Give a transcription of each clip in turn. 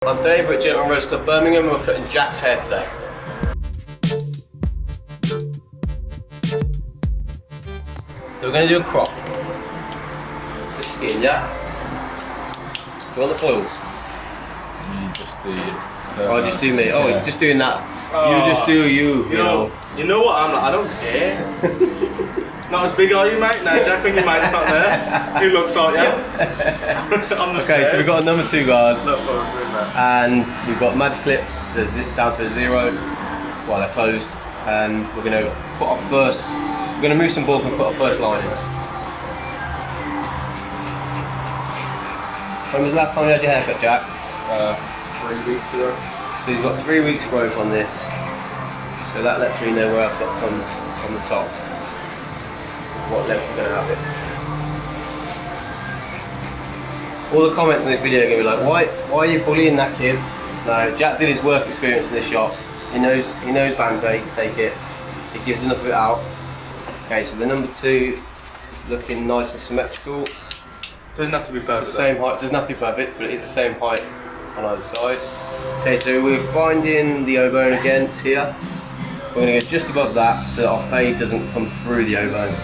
I'm Dave, we're at Gentleman Rose Club Birmingham, and we're cutting Jack's hair today. So we're going to do a crop. The skin, yeah? Do you want the foils? You just do it. Oh, just do me. Oh, yeah. He's just doing that. Oh, you just do you, you know. You know what I'm like, I don't care. Not as big are you, mate? No, Jack, when your mate's not there. Who looks like you? I'm just okay, there. so we've got a number 2 guard. Look for that. And we've got magic clips, they're down to a 0 while they're closed. And we're going to put our first, we're going to move some bulk and put our first line in. When was the last time you had your haircut, Jack? 3 weeks ago. So you've got 3 weeks growth on this. So that lets me know where I've got from the top. What length we're going to have it. All the comments in this video are going to be like, why are you bullying that kid? No, Jack did his work experience in this shop. He knows Band-Aid, take it. He gives enough of it out. Okay, so the number 2 looking nice and symmetrical. Doesn't have to be perfect. It's the same height, doesn't have to be perfect, but it is the same height on either side. Okay, so we're finding the O-bone again, it's here. We're going to go just above that so that our fade doesn't come through the O-bone.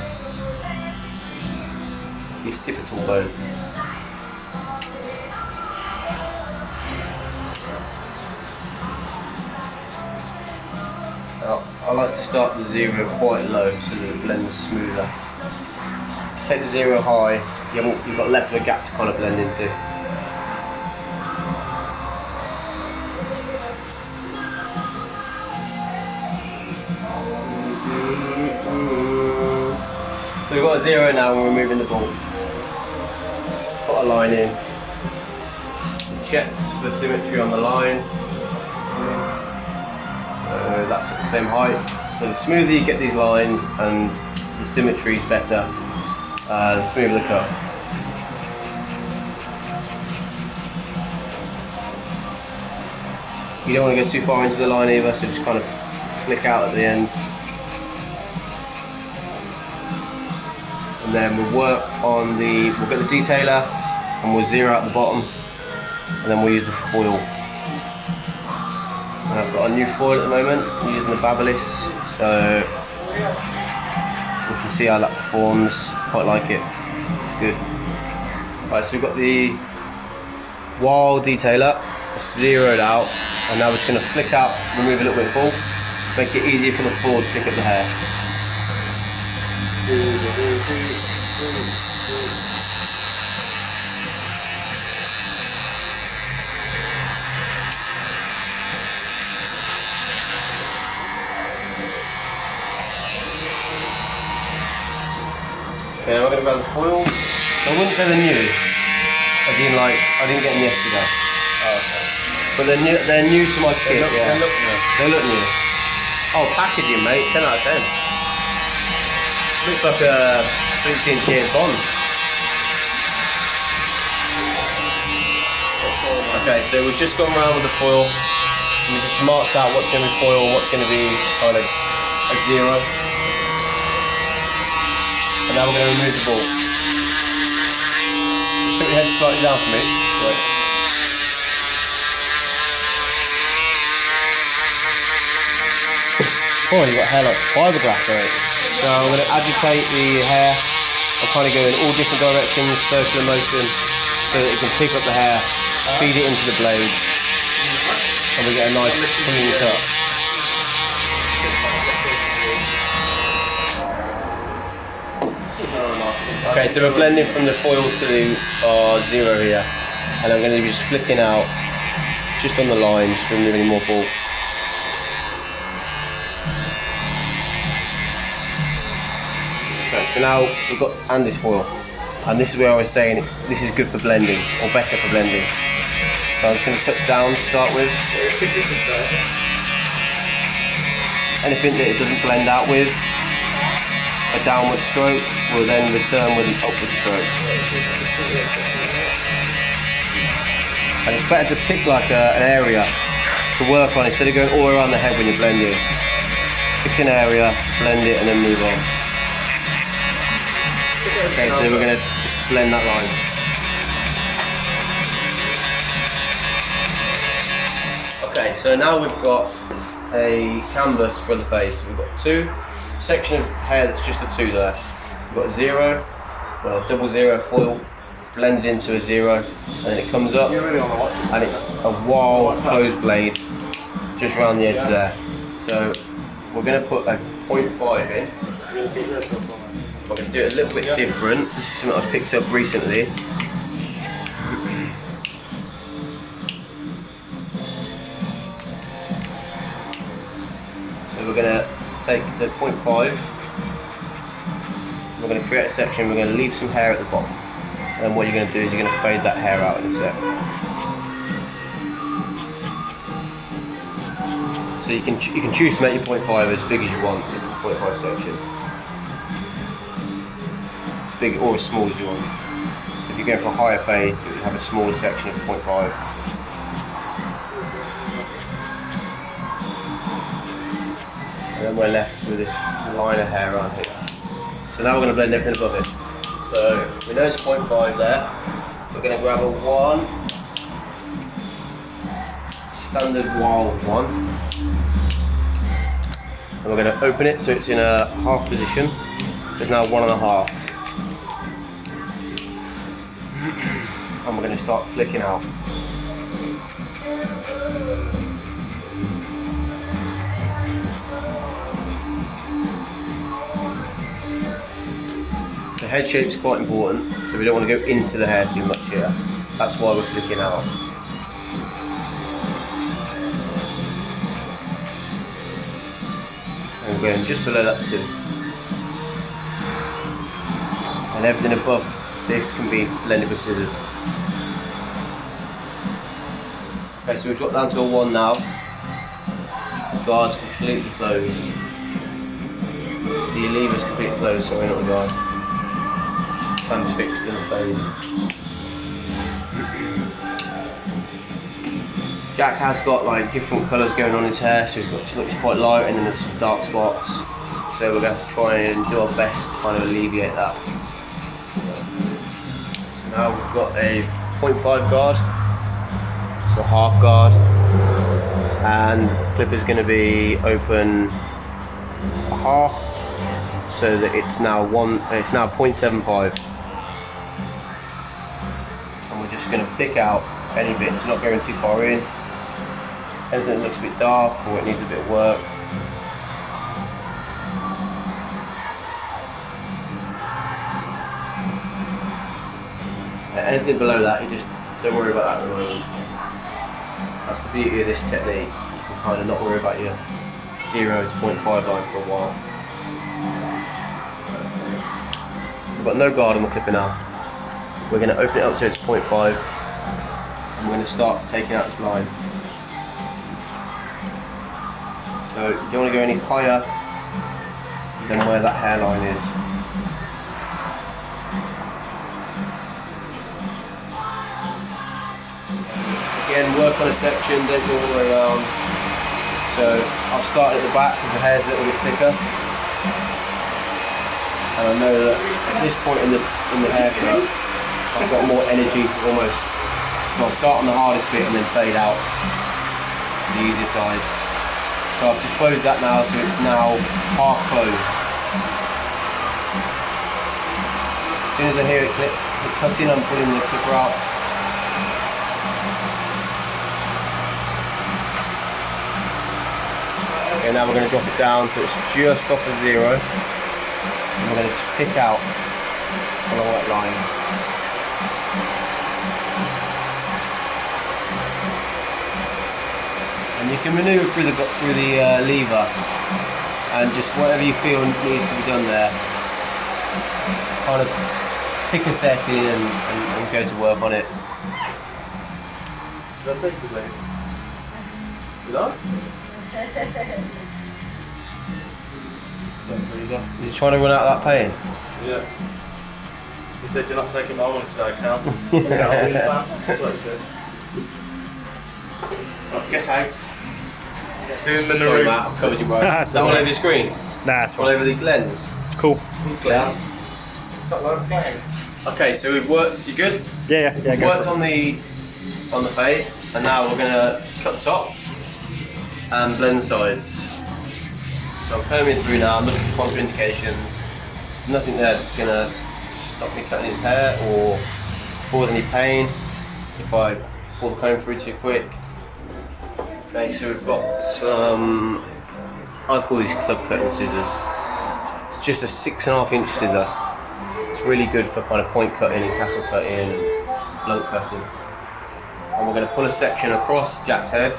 The occipital bone. Now, I like to start the 0 quite low so that it blends smoother. Take the 0 high, you've got less of a gap to kind of blend into. So we've got a 0 now when we're moving the ball. Put a line in. Check for symmetry on the line. So that's at the same height. So the smoother you get these lines and the symmetry is better, the smoother the cut. You don't want to go too far into the line either, so just kind of flick out at the end. And then we'll work on we'll get the detailer and we'll 0 out the bottom, and then we'll use the foil. And I've got a new foil at the moment, I'm using the Barbershop, so you can see how that performs, quite like it, it's good. Right, so we've got the wild detailer, it's 0'd out, and now we're just going to flick out, remove a little bit of foil, make it easier for the foil to pick up the hair. Okay, now we're going to grab the foils. I wouldn't say they're new, as in like, I didn't get them yesterday. Oh, okay. But they're new to my kit, yeah. They look new. They look new. Oh, packaging, mate, 10 out of 10. Looks like a 3 James Bond. Okay, so we've just gone around with the foil. And we just marked out what's going to be foil, what's going to be kind of a 0. And now we're going to remove the ball. Put your head slightly down for me. Right. Oh, you've got hair like fiberglass, right? So I'm going to agitate the hair. I'll kind of go in all different directions, circular motion, so that it can pick up the hair, feed it into the blade, and we get a nice clean cut. Okay, so we're blending from the foil to our 0 here, and I'm going to be just flicking out just on the line, just to remove any more bulk. Okay, so now we've got Andy's foil, and this is where I was saying this is good for blending, or better for blending. So I'm just going to touch down to start with. Anything that it doesn't blend out with, a downward stroke will then return with an upward stroke. And it's better to pick like an area to work on instead of going all around the head when you're blending. Pick an area, blend it, and then move on. Okay, so we're going to just blend that line. Okay, so now we've got a canvas for the fade. So we've got two section of hair that's just a 2 there. We've got a 0, well, double 0 foil blended into a 0, and then it comes up and it's a wild closed blade just around the edge there. So we're going to put a 0.5 in. I'm going to do it a little bit different. This is something I've picked up recently. So we're going to take the 0.5, we're going to create a section, we're going to leave some hair at the bottom, and then what you're going to do is you're going to fade that hair out in a sec. So you can choose to make your 0.5 as big as you want in the 0.5 section. As big or as small as you want. If you're going for a higher fade, you would have a smaller section of 0.5. And then we're left with this line of hair around here. So now we're going to blend everything above it. So we know it's 0.5 there. We're going to grab a 1, standard wild 1. And we're going to open it so it's in a half position. There's now 1.5. And we're going to start flicking out. The head shape is quite important, so we don't want to go into the hair too much here. That's why we're flicking out. And we're going just below that too. And everything above this can be blended with scissors. Okay, so we've got down to a 1 now. The guard's completely closed. The lever's completely closed, sorry, not the guard. Transfixed in the fade. Jack has got like different colours going on his hair, so it looks quite light and then there's some dark spots. So we're going to try and do our best to kind of alleviate that. So now we've got a 0.5 guard, so half guard, and the clip is going to be open a half, so that it's now 0.75. Just going to pick out any bits, not going too far in. Anything that looks a bit dark or it needs a bit of work. Anything below that, you just don't worry about that at the moment. That's the beauty of this technique. You can kind of not worry about your 0 to 0.5 line for a while. We've got no guard on the clipper now. We're going to open it up so it's 0.5 and we're going to start taking out this line. So you don't want to go any higher than where that hairline is. Again, work on a section, don't go all the way around. So I've started at the back because the hair's a little bit thicker. And I know that at this point in the haircut, I've got more energy almost. So I'll start on the hardest bit and then fade out the easier sides. So I've just closed that now, so it's now half closed. As soon as I hear it clip, cut in, I'm pulling the clipper out. Okay, now we're going to drop it down so it's just off of 0. And we're going to pick out along that line. And you can manoeuvre through the lever and just whatever you feel needs to be done there, kind of pick a set in and go to work on it. Should I take the blade? No? You're trying to run out of that pain? Yeah. He said you're not taking my money today, Cal. Get out. Doing the Sorry Matt, I've covered you right. Is that all over your screen? Nah, it's all over the lens? It's cool. Lens. Okay, so we've worked, you good? Yeah, we've worked on the fade, and now we're going to cut the top. and blend sides. So I'm combing through now, I'm looking for contraindications. Nothing there that's going to stop me cutting his hair or cause any pain if I pull the comb through too quick. Okay, so we've got some, I call these club cutting scissors. It's just a 6.5 inch scissor. It's really good for kind of point cutting and castle cutting and blunt cutting. And we're going to pull a section across Jack's head,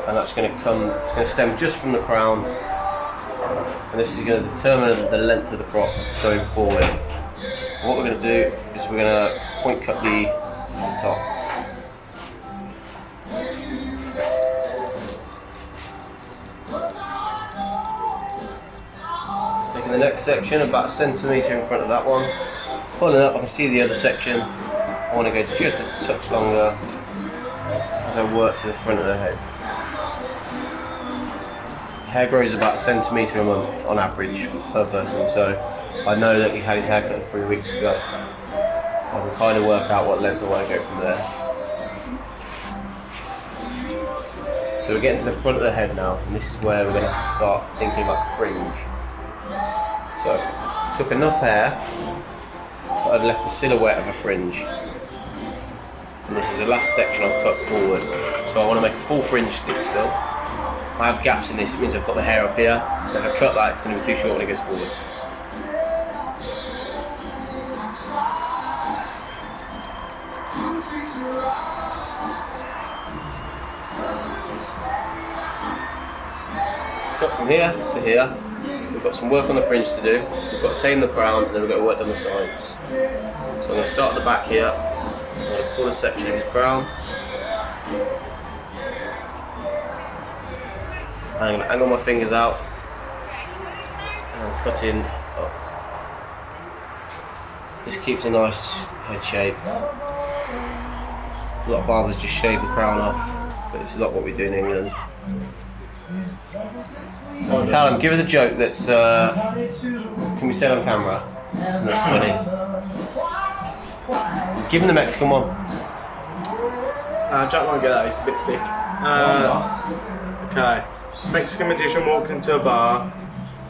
and that's going to come, it's going to stem just from the crown, and this is going to determine the length of the crop going forward. And what we're going to do is we're going to point cut the top. Taking the next section about 1 centimetre in front of that one, pulling it up, I can see the other section. I want to go just a touch longer as I work to the front of the head. Hair grows about 1 centimetre a month on average per person, so I know that he had his hair cut 3 weeks ago. I can kind of work out what length I want to go from there. So we're getting to the front of the head now, and this is where we're going to have to start thinking about the fringe. So, took enough hair, but I've left the silhouette of a fringe. And this is the last section I've cut forward. So I want to make a full fringe stick still. I have gaps in this, it means I've got the hair up here. And if I cut that, it's going to be too short when it goes forward. Cut from here to here. We've got some work on the fringe to do. We've got to tame the crown, and then we've got to work down the sides. So I'm going to start at the back here. I'm going to pull a section of his crown. I'm going to angle my fingers out, and I'm cutting up. This keeps a nice head shape. A lot of barbers just shave the crown off, but it's not what we do in England. Callum, give us a joke that's can be said on camera and that's funny. He's giving the Mexican one. Jack won't get that, it's a bit thick. Okay. Mexican magician walks into a bar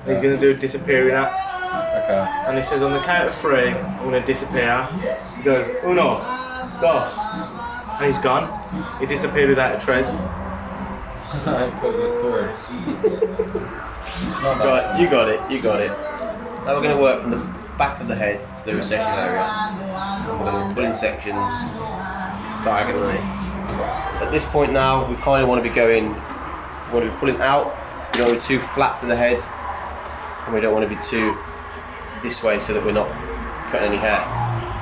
and he's going to do a disappearing act. Okay. And he says, on the count of 3, I'm going to disappear. He goes, 1, 2, and he's gone. He disappeared without a trace. Right, you got it. Now we're going to work from the back of the head to the recession area. We're going to pull in sections diagonally. At this point now, we kind of want to be going, we want to be pulling out. We don't want to be too flat to the head, and we don't want to be too this way so that we're not cutting any hair.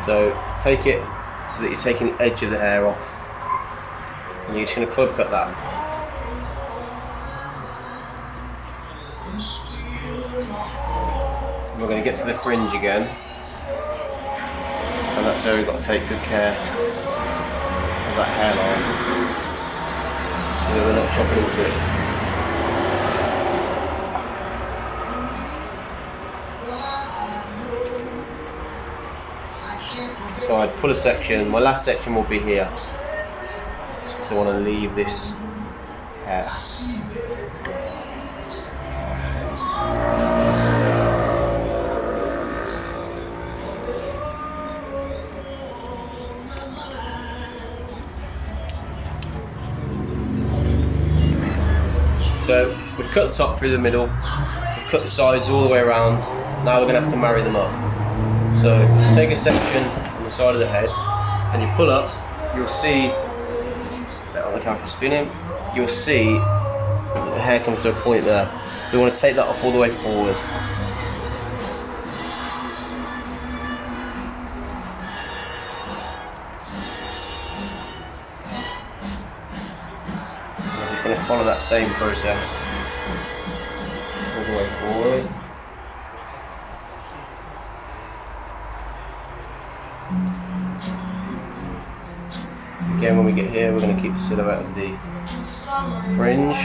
So take it so that you're taking the edge of the hair off, and you're just going to club cut that. We're going to get to the fringe again, and that's where we've got to take good care of that hairline so that we're not chopping into it. So I'd pull a section, my last section will be here, because I want to leave this hair. So we've cut the top through the middle, we've cut the sides all the way around, now we're going to have to marry them up. So take a section on the side of the head and you pull up, you'll see, on the camera spinning, you'll see that the hair comes to a point there. We want to take that off all the way forward. Going to follow that same process all the way forward. Again, when we get here, we're going to keep the silhouette of the fringe.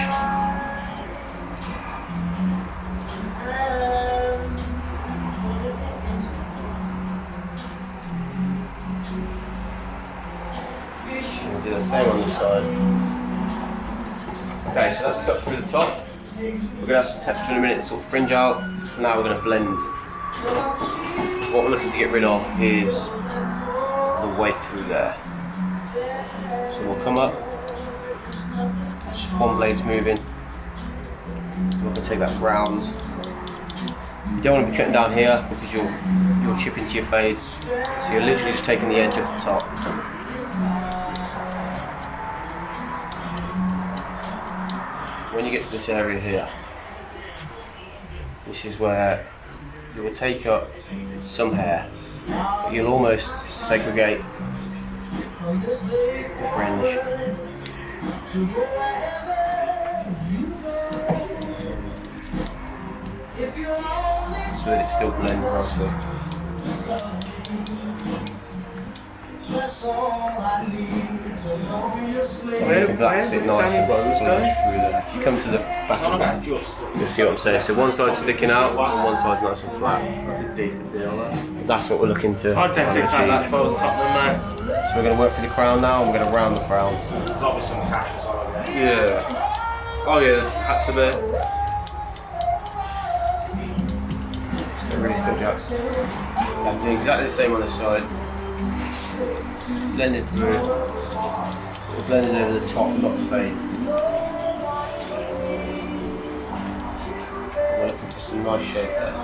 And we'll do the same on the side. Okay, so that's cut through the top. We're gonna have some texture in a minute to sort of fringe out. For now we're gonna blend. What we're looking to get rid of is the way through there. So we'll come up, just one blade's moving. We're gonna take that round. You don't want to be cutting down here because you'll chip into your fade. So you're literally just taking the edge off the top. When you get to this area here, this is where you will take up some hair, but you'll almost segregate the fringe. So that it still blends nicely. So if that sit nice and flush through there. If you come to the back of the back, you'll see what I'm saying. So one side's sticking out and one side's nice and flat. That's a decent deal, though. That's what we're looking to I'd definitely take that if I was Tottenham, mate. So we're going to work through the crown now and we're going to round the crown. There's obviously some cash as well. Yeah. Oh yeah, had to be. Really still jacks. I'm doing exactly the same on this side. Blending through. We're blending over the top, not the fade. We're looking for some nice shape there.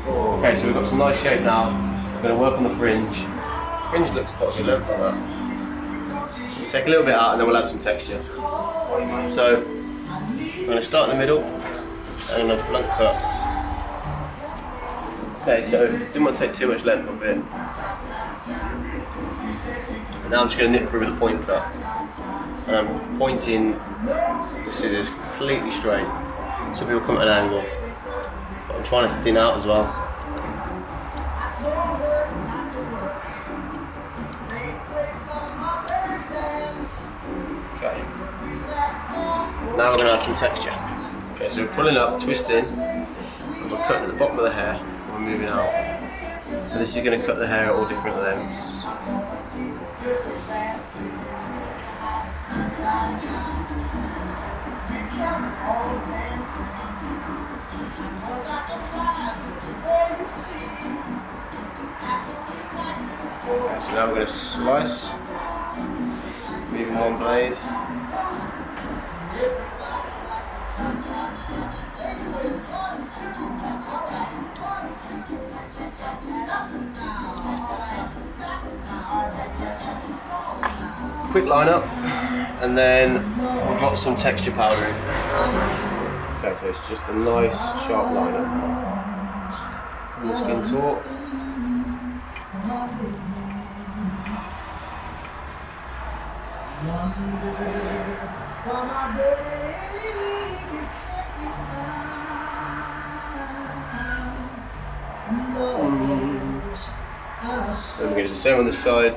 Okay, so we've got some nice shape now. We're going to work on the fringe. Fringe looks quite good, look like that. We'll take a little bit out and then we'll add some texture. So, I'm going to start in the middle. And a blunt cut. Okay, so didn't want to take too much length of it. And now I'm just going to nip through with a point cut. And I'm pointing the scissors completely straight. So people come at an angle. But I'm trying to thin out as well. Okay. Now we're going to add some texture. Okay, so we're pulling up, twisting, and we're cutting at the bottom of the hair, and we're moving out. And this is going to cut the hair at all different lengths. Okay, so now we're going to slice, moving one blade. Quick line up, and then we'll drop some texture powder in. Okay, so it's just a nice sharp line up. Pull the skin taut. Then we're going to do the same on this side.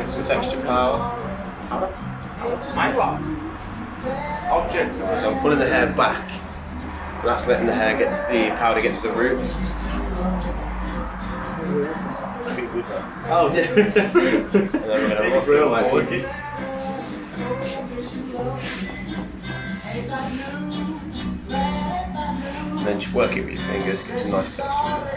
Some texture power. My what? Objects. So I'm pulling the hair back. And that's letting the hair get to the powder get to the root. Oh yeah. And then we're going to rough it forward. And then just work it with your fingers, get some nice texture.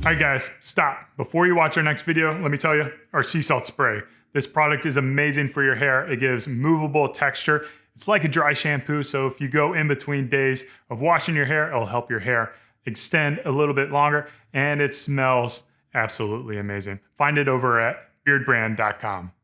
All right guys, stop. Before you watch our next video, let me tell you, our sea salt spray. This product is amazing for your hair. It gives movable texture. It's like a dry shampoo, so if you go in between days of washing your hair, it'll help your hair extend a little bit longer, and it smells absolutely amazing. Find it over at beardbrand.com.